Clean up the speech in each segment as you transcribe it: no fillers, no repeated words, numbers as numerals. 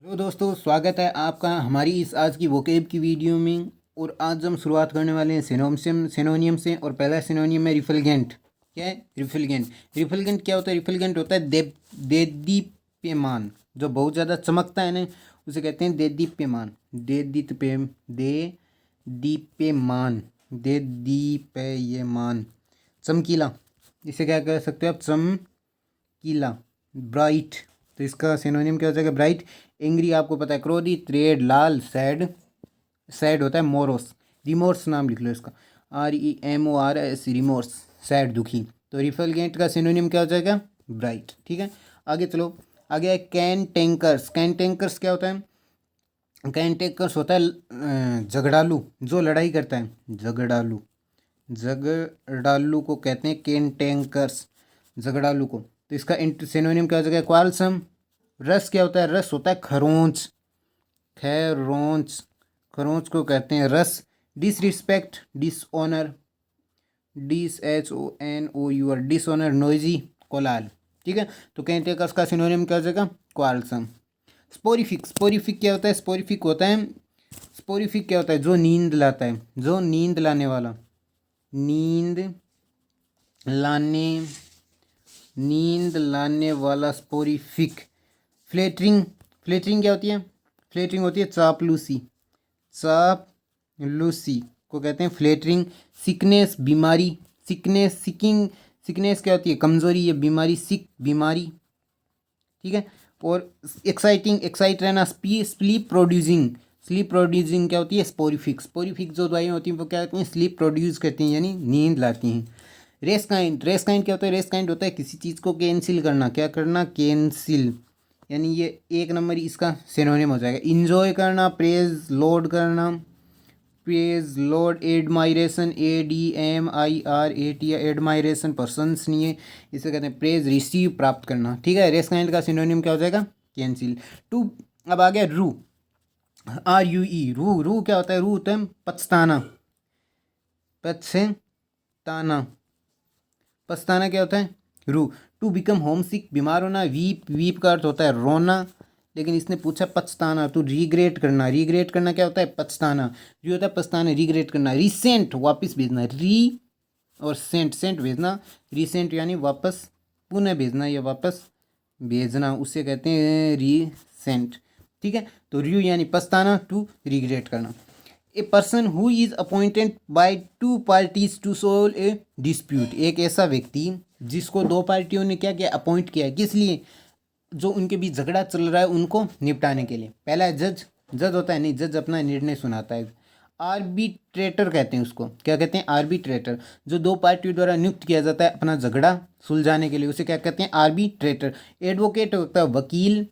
Hello दोस्तों, स्वागत है आपका हमारी इस आज की वोकेब की वीडियो में। और आज हम शुरुआत करने वाले हैं सिनोनियम से। और पहला सिनोनियम है रिफलगेंट। क्या है रिफलगेंट? रिफलगेंट क्या होता है? रिफलगेंट होता है देदीप्यमान। जो बहुत ज़्यादा चमकता है ना, उसे कहते हैं देदीप्यमान। देदीप्यमान देदीप्यमान चमकीला। इसे क्या कह सकते हो आप? चमकीला, ब्राइट। तो इसका सिनोनिम क्या हो जाएगा? ब्राइट। एंग्री आपको पता है, क्रोधित। रेड लाल। सैड, सैड होता है मोरोस। रिमोर्स नाम लिख लो इसका, REMORS, रिमोर्स, सैड, दुखी। तो रिफलगेंट का सिनोनिम क्या हो जाएगा? ब्राइट। ठीक है, आगे चलो। आगे है कैन टैंकर्स। कैन टैंकर्स क्या होता है? कैन टैंकर्स होता है झगड़ालू, जो लड़ाई करता है। झगड़ालू, झगड़ालू को कहते हैं कैन टैंकर्स, झगड़ालू को। तो इसका सिनोनिम क्या हो जाएगा? क्वालसम। रस क्या होता है? रस होता है खरोंच, खैरोंच। खरोंच को कहते हैं रस। Disrespect, dishonour, DSHONOUR, dishonour, noisy, कोलाल। ठीक है, तो कैंटेकस का सिनोनिम क्या हो जाएगा? क्वालसम। स्पोरिफिक। स्पोरिफिक क्या होता है? स्पोरिफिक होता है, स्पोरिफिक क्या होता है? जो नींद लाता है, जो नींद लाने वाला। नींद लाने, नींद लाने वाला स्पोरिफिक। फ्लेटरिंग। फ्लेटरिंग क्या होती है? फ्लेटरिंग होती है चापलूसी, चापलूसी को कहते हैं फ्लेटरिंग। सिकनेस, बीमारी। सिकनेस, सिकिंग, सिकनेस क्या होती है? कमजोरी। ये बीमारी, सिक, बीमारी। ठीक है, और एक्साइटिंग, एक्साइट रहना। Sleep producing. स्लीप प्रोड्यूसिंग क्या होती है? स्पोरिफिक। स्पोरिफिक जो दवाइयाँ होती हैं वो क्या होती हैं? स्लीप प्रोड्यूस करती हैं, यानी नींद लाती हैं। Race kind. रेस काइंड क्या होता है? रेस काइंड होता है किसी चीज़ को कैंसिल करना। क्या करना? कैंसिल, यानी ये एक नंबर इसका सिनोनिम हो जाएगा। इंजॉय करना, प्रेज लोड करना। Praise load, admiration, ADMIRAT, admiration persons नहीं है, इसे कहते हैं प्रेज, रिसीव, प्राप्त करना। ठीक है, रेस काइंड का सिनोनिम क्या हो जाएगा? कैंसिल। टू। अब आ गया रू, RUE। रू, रू क्या होता है? रू होता है पछताना, पछताना। पछताना क्या होता है? रू। टू बिकम होम सिक, बीमार होना। वीप, वीप का अर्थ होता है रोना, लेकिन इसने पूछा पछताना, तो रिग्रेट करना। रिग्रेट करना क्या होता है? पछताना। जो होता है पछताना, रिग्रेट करना। रिसेंट, वापस भेजना। री और सेंट, सेंट भेजना। रिसेंट यानी वापस, पुनः भेजना या वापस भेजना, उसे कहते हैं रीसेंट। ठीक है, तो रियू यानी पछताना, टू रिग्रेट करना। A person who is appointed by two parties to solve a dispute. एक ऐसा व्यक्ति जिसको दो पार्टियों ने क्या किया? अपॉइंट किया। किस लिए? जो उनके बीच झगड़ा चल रहा है उनको निपटाने के लिए। पहला है जज। जज होता है नहीं, जज अपना निर्णय सुनाता है। आर्बिट्रेटर कहते हैं उसको। क्या कहते हैं? आर्बिट्रेटर। जो दो पार्टियों द्वारा नियुक्त किया जाता है अपना झगड़ा सुलझाने के लिए, उसे क्या कहते हैं? आर्बिट्रेटर। एडवोकेट होता है वकील।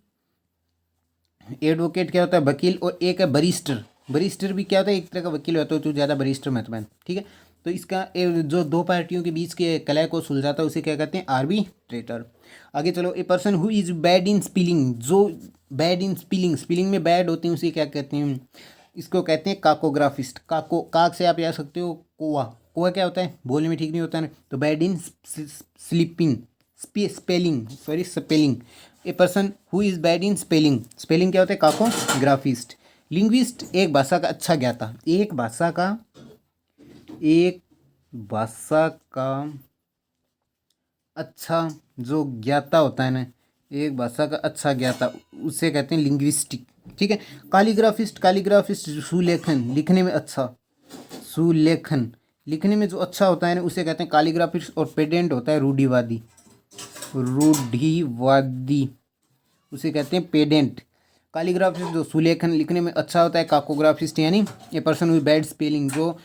एडवोकेट क्या होता है? वकील। और एक है बरिस्टर। बरिस्टर भी क्या होता है? एक तरह का वकील होता है, तो ज़्यादा बरिस्टर मत बन। ठीक है, तो इसका जो दो पार्टियों के बीच के कलह को सुलझाता है उसे क्या कहते हैं? आर्बिट्रेटर। आगे चलो। ए person who is bad in spilling. जो बैड इन स्पिलिंग, स्पिलिंग में बैड होते हैं, उसे क्या कहते हैं? इसको कहते हैं काकोग्राफिस्ट। काको, काक से आप जा सकते हो कोआ। कोआ क्या होता है? बोलने में ठीक नहीं होता है ना, तो bad in sleeping, spelling, sorry spelling. A person who is bad in spelling. Spelling क्या होता है? काकोग्राफिस्ट। लिंग्विस्ट, एक भाषा का अच्छा ज्ञाता। एक भाषा का, एक भाषा का अच्छा जो ज्ञाता होता है ना, एक भाषा का अच्छा ज्ञाता, उसे कहते हैं लिंग्विस्टिक। ठीक है, कालीग्राफिस्ट। कालीग्राफिस्ट सुलेखन, लिखने में अच्छा। सुलेखन, लिखने में जो अच्छा होता है ना, उसे कहते हैं कालीग्राफिस्ट। और पेडेंट होता है रूढ़िवादी, रूढ़िवादी, उसे कहते हैं पेडेंट। कालीग्राफिस्ट जो सुलेखन, लिखने में अच्छा होता है। काकोग्राफिस्ट यानी a person who bad spelling, जो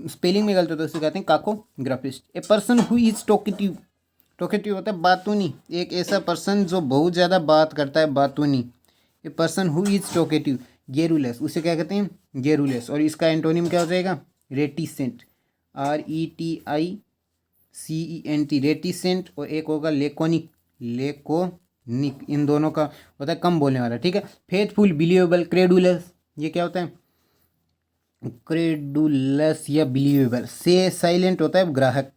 स्पेलिंग में गलत होता है उसे कहते हैं cacographist. A person who is talkative. Talkative होता है बातूनी। एक ऐसा पर्सन जो बहुत ज़्यादा बात करता है, बातूनी। A person who is talkative. Garrulous, उसे क्या कहते हैं? गेरुलेस। और इसका एंटोनिम क्या हो जाएगा? Reticent, RETICENT, reticent. और एक होगा लेकोनिक, लेकोनिक। इन दोनों का होता है कम बोलने वाला। ठीक है, फेथफुल, बिलीवेबल, क्रेडुलस। ये क्या होता है? क्रेडुलस या बिलीवेबल। से साइलेंट होता है ग्राहक,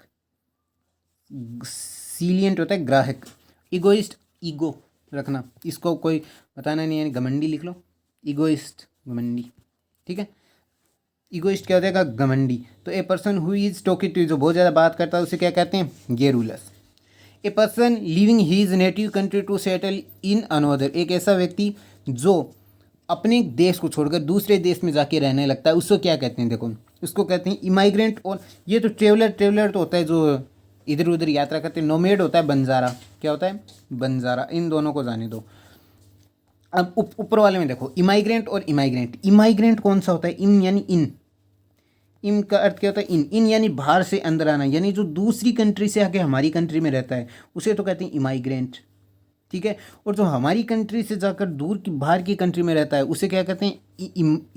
सीलियंट होता है ग्राहक। इगोइस्ट, ईगो, रखना, इसको कोई बताना नहीं है, घमंडी लिख लो, ईगोइस्ट, घमंडी, ठीक है। ईगोइस्ट क्या हो जाएगा, घमंडी। तो ए पर्सन हु इज टॉकेटिव, जो बहुत ज़्यादा बात करता है उसे क्या कहते हैं, garrulous. A person living his native country to settle in another, एक ऐसा व्यक्ति जो अपने देश को छोड़कर दूसरे देश में जाके रहने लगता है, उसको क्या कहते हैं, देखो उसको कहते हैं इमाइग्रेंट। और ये तो ट्रेवलर तो होता है जो इधर उधर यात्रा करते हैं। नोमेड होता है बंजारा, क्या होता है, बंजारा। इन दोनों को जाने दो। अब ऊपर वाले में देखो, इमाइग्रेंट और इमाइग्रेंट। इमाइग्रेंट कौन सा होता है, इम यानी इन, इम का अर्थ क्या होता है, इन यानी बाहर से अंदर आना, यानी जो दूसरी कंट्री से आके हमारी कंट्री में रहता है उसे तो कहते हैं इमाइग्रेंट, ठीक है। और जो हमारी कंट्री से जाकर दूर की बाहर की कंट्री में रहता है उसे क्या कहते हैं,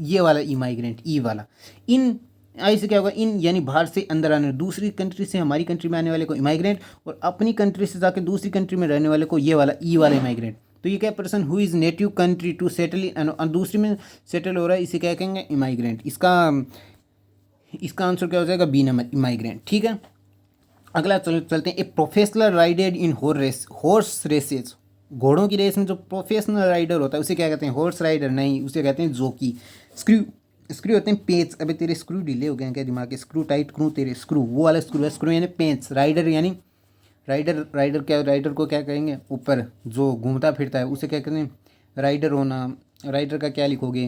ये वाला इमाइग्रेंट, ई वाला। इन आई से क्या होगा, इन यानी बाहर से अंदर आने, दूसरी कंट्री से हमारी कंट्री में आने वाले को इमाइग्रेंट, और अपनी कंट्री से जाकर दूसरी कंट्री में रहने वाले को ये वाला ई वाला इमाइग्रेंट। तो ये क्या, person who is native country to settle in, दूसरी में सेटल हो रहा है, इसे क्या कहेंगे, इमाइग्रेंट। इसका आंसर क्या हो जाएगा, बी नंबर, इमाइग्रेंट, ठीक है। अगला चलते हैं। A professional rider in horse races, घोड़ों की रेस में जो प्रोफेशनल राइडर होता है उसे क्या कहते हैं, हॉर्स राइडर नहीं, उसे कहते हैं जॉकी। स्क्रू होते हैं पेंच। अबे तेरे स्क्रू ढीले हो गए हैं क्या दिमाग के, स्क्रू टाइट करूँ तेरे, स्क्रू वो वाला स्क्रू है, स्क्रू यानी पेंच। राइडर यानी राइडर क्या, राइडर को क्या कहेंगे, ऊपर जो घूमता फिरता है उसे क्या कहते हैं, राइडर होना। राइडर का क्या लिखोगे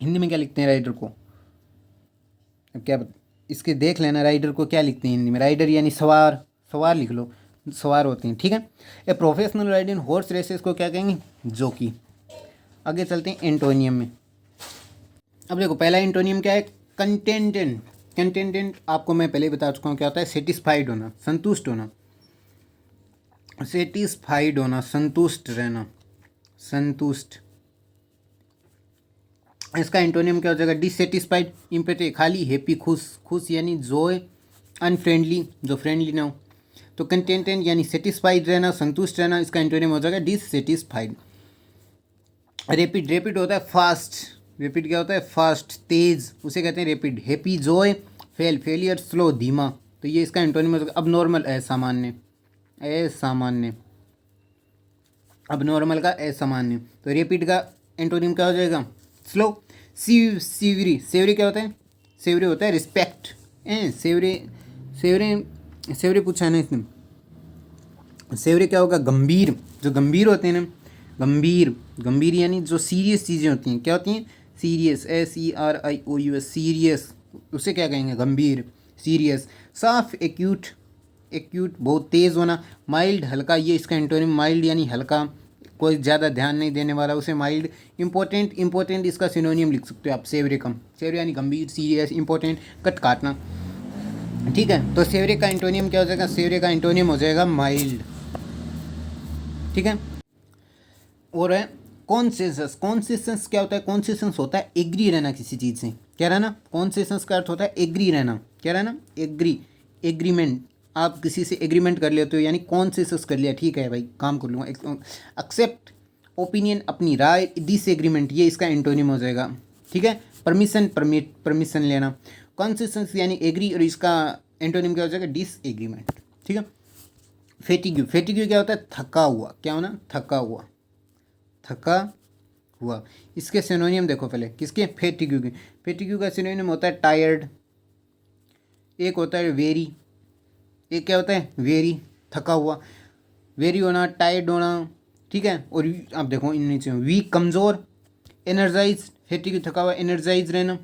हिंदी में, क्या लिखते हैं राइडर को, अब क्या इसके देख लेना, राइडर को क्या लिखते हैं हिंदी में, राइडर यानी सवार, सवार लिख लो, सवार होते हैं, ठीक है। A professional rider in horse races को क्या कहेंगे, जॉकी। आगे चलते हैं एंटोनियम में। अब देखो पहला एंटोनियम क्या है, कंटेंटेंट। कंटेंटेंट आपको मैं पहले ही बता चुका हूँ क्या होता है, सेटिस्फाइड होना, संतुष्ट होना, सेटिस्फाइड होना, संतुष्ट रहना, संतुष्ट। इसका एंटोनियम क्या हो जाएगा, डिससेटिस्फाइड, इम्पेटे, खाली, हैप्पी, खुश, खुश यानी जॉय, अनफ्रेंडली, जो फ्रेंडली ना हो। तो कंटेंटेंट यानी सेटिस्फाइड रहना, संतुष्ट रहना, इसका एंटोनियम हो जाएगा डिससेटिस्फाइड। रैपिड, रैपिड होता है फास्ट, रैपिड क्या होता है, फास्ट, तेज, उसे कहते हैं rapid. Happy, Joy, failure, slow, धीमा। तो ये इसका एंटोनिम हो जाएगा। अब नॉर्मल, असामान्य, असामान्य, अब नॉर्मल का असामान्य। तो रैपिड का एंटोनिम क्या हो जाएगा, स्लो। सीवरी, सेवरी क्या होता है, सेवरी होता है रिस्पेक्ट। सेवरी, सेवरी, सेवरी पूछा है ना इसने। सेवरी क्या होगा, गंभीर, जो गंभीर होते हैं ना, गंभीर, गंभीर यानी जो सीरियस चीज़ें होती हैं, क्या होती हैं, सीरियस, SERIOUS, सीरियस, उसे क्या कहेंगे, गंभीर, सीरियस। साफ, एक्यूट, एक्यूट बहुत तेज़ होना। माइल्ड, हल्का, ये इसका एंटोनिम, माइल्ड यानी हल्का, कोई ज़्यादा ध्यान नहीं देने वाला उसे माइल्ड। इंपॉर्टेंट, इंपॉर्टेंट इसका सिनोनियम लिख सकते हो आप, सेवरे कम, सेवरे यानी गंभीर, सीरियस, इंपॉर्टेंट, कट काटना, ठीक है। तो सेवरे का एंटोनियम क्या हो जाएगा, सेवरे का एंटोनियम हो जाएगा माइल्ड, ठीक है। और है कॉन्सेंसस। कॉन्सेंसस क्या होता है, कॉन्सेंसस होता है एग्री रहना किसी चीज़ से, क्या रहना, कॉन्सेंसस का अर्थ होता है एग्री रहना, क्या रहना, एग्री, एग्रीमेंट। आप किसी से एग्रीमेंट कर लेते हो यानी कॉन्सेंसस कर लिया, ठीक है भाई काम कर लूँगा। एक्सेप्ट, ओपिनियन, अपनी राय। डिसएग्रीमेंट, ये इसका एंटोनिम हो जाएगा, ठीक है। परमिशन, परमिट, परमिशन लेना। कॉन्सेंसस यानी एग्री, और इसका एंटोनिम क्या हो जाएगा, डिसएग्रीमेंट, ठीक है। फेटिग्यू, फेटिग्यू क्या होता है, थका हुआ, क्या होना, थका हुआ, थका हुआ। इसके सिनोनियम देखो पहले, किसके, फेटिग्यू के। फेटिग्यू का सिनोनियम होता है टायर्ड, एक होता है वेरी, एक क्या होता है, वेरी, थका हुआ, वेरी होना, टायर्ड होना, ठीक है। और अब देखो इन नीचे, वीक, कमज़ोर, एनर्जाइज, फेटिग्यू थका हुआ, एनर्जाइज रहना,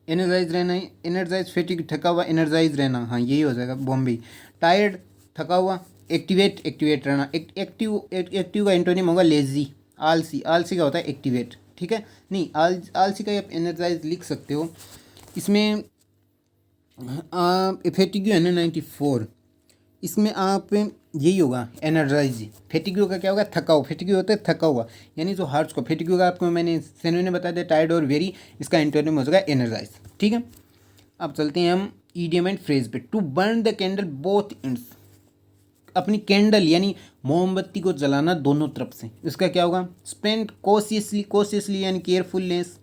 एनर्जाइज रहना, एनर्जाइज, फेटिग्यू थका हुआ, एनर्जाइज रहना, हाँ यही हो जाएगा बॉम्बे। टायर्ड, थका हुआ, एक्टिवेट, एक्टिवेट रहना। एक्टिव, एक्टिव का एंटोनिम होगा लेजी, आलसी, आलसी का होता है एक्टिवेट, ठीक है। नहीं आलसी का आप एनर्जाइज लिख सकते हो। इसमें फेटिग्यू है ना 94, इसमें आप यही होगा एनर्जाइज। फेटिग्यू का क्या होगा, थका हुआ, फेटिग्यू होता है थका हुआ यानी जो हार्ट्स को। फेटिग्यू का आपको मैंने सिनोनिम बता दिया टायर्ड और वेरी, इसका एंटोनिम हो जाएगा एनर्जाइज, ठीक है। अब चलते हैं हम ईडियम एंड फ्रेज पे। To burn the candle both ends, अपनी कैंडल यानी मोमबत्ती को जलाना दोनों तरफ से, इसका क्या होगा, स्पेंड कॉशियसली, कॉशियसली यानी केयरफुलनेस,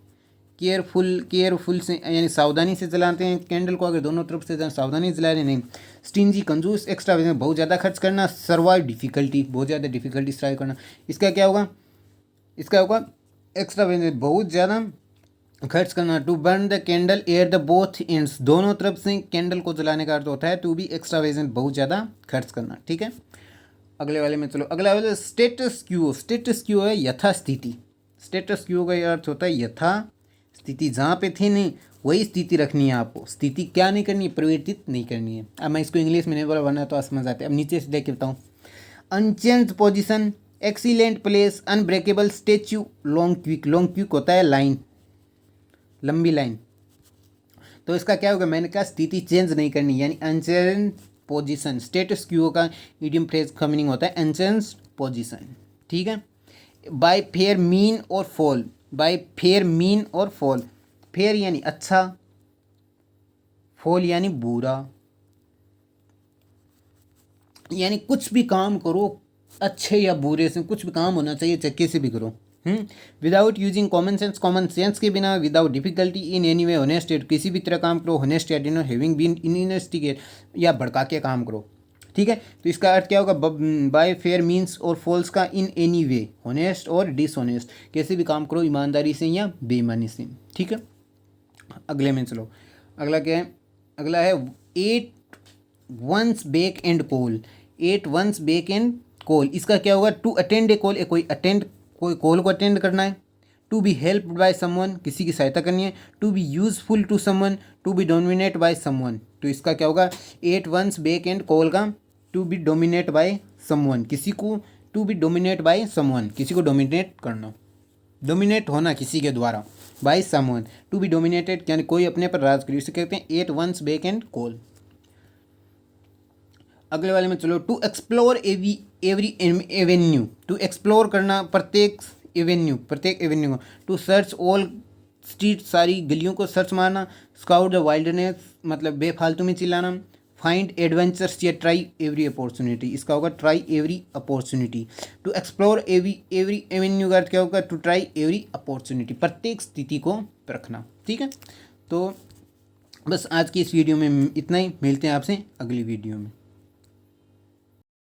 केयरफुल से यानी सावधानी से जलाते हैं कैंडल को, अगर दोनों तरफ से सावधानी से जला रहे नहीं। स्टिंजी कंजूस, एक्स्ट्रा बहुत ज़्यादा खर्च करना। सर्वाइव डिफिकल्टी, बहुत ज़्यादा डिफिकल्टी सर्वाइव करना। इसका क्या होगा, इसका होगा एक्स्ट्रा बहुत ज़्यादा खर्च करना। To burn the candle air the both ends, दोनों तरफ से कैंडल को जलाने का अर्थ होता है टू बी एक्स्ट्रावेजेंट, बहुत ज़्यादा खर्च करना। ठीक है, अगले वाले में चलो। अगला वाले स्टेटस क्यू। स्टेटस क्यू है यथास्थिति। स्टेटस क्यू का अर्थ होता है यथा स्थिति, जहाँ पे थी नहीं वही स्थिति रखनी है आपको। स्थिति क्या नहीं करनी है, परिवर्तित नहीं करनी है। अब मैं इसको इंग्लिश में नहीं बोला वरना तो समझ आते। अब नीचे से देख के बताऊँ। Unchange position, excellent place, unbreakable statue, long quick. Long quick होता है लाइन, लंबी लाइन। तो इसका क्या होगा, मैंने कहा स्थिति चेंज नहीं करनी, यानी अनचेंज पोजीशन। स्टेटस क्यू का इडियम फ्रेज का मीनिंग होता है अनचेंज पोजीशन। ठीक है। बाय फेयर मीन और फॉल, बाय फेयर मीन और फॉल। फेयर यानी अच्छा, फॉल यानी बुरा, यानी कुछ भी काम करो अच्छे या बुरे से, कुछ भी काम होना चाहिए चाहे कैसे भी करो। Without using common sense, common sense के बिना, without difficulty, in any way honest, किसी भी तरह काम करो। होनेस्ट या डिनर हैविंग बीन इनवेस्टिगेट, या भड़का के काम करो। ठीक है, तो इसका अर्थ क्या होगा, बाय फेयर मीन्स और फॉल्स का इन एनी वे, होनेस्ट और डिसऑनेस्ट, कैसे भी काम करो ईमानदारी से या बेईमानी से। ठीक है, अगले में चलो। अगला क्या है, अगला है at once beck and call. At once beck and call, इसका क्या होगा, टू अटेंड ए कॉल, कोई कॉल को अटेंड करना है। To be helped by someone, किसी की सहायता करनी है। To be useful to someone, to be dominate by someone. तो इसका क्या होगा, at once beck and call का to be dominate by someone, किसी को to be dominate by someone, किसी को डोमिनेट करना, डोमिनेट होना किसी के द्वारा, by someone. To be dominated यानी कोई अपने पर राज करे, इसे कहते हैं at once beck and call. अगले वाले में चलो। To explore every avenue, to explore करना प्रत्येक एवेन्यू को। टू सर्च ऑल स्ट्रीट, सारी गलियों को सर्च मारना। स्काउट द वाइल्डनेस, मतलब बेफालतू में चिल्लाना। फाइंड एडवेंचर्स या ट्राई एवरी अपॉर्चुनिटी, इसका होगा try every opportunity. To explore every avenue का अर्थ क्या होगा, टू ट्राई एवरी अपॉर्चुनिटी, प्रत्येक स्थिति को रखना। ठीक है, तो बस आज की इस वीडियो में इतना ही, मिलते हैं आपसे अगली वीडियो में।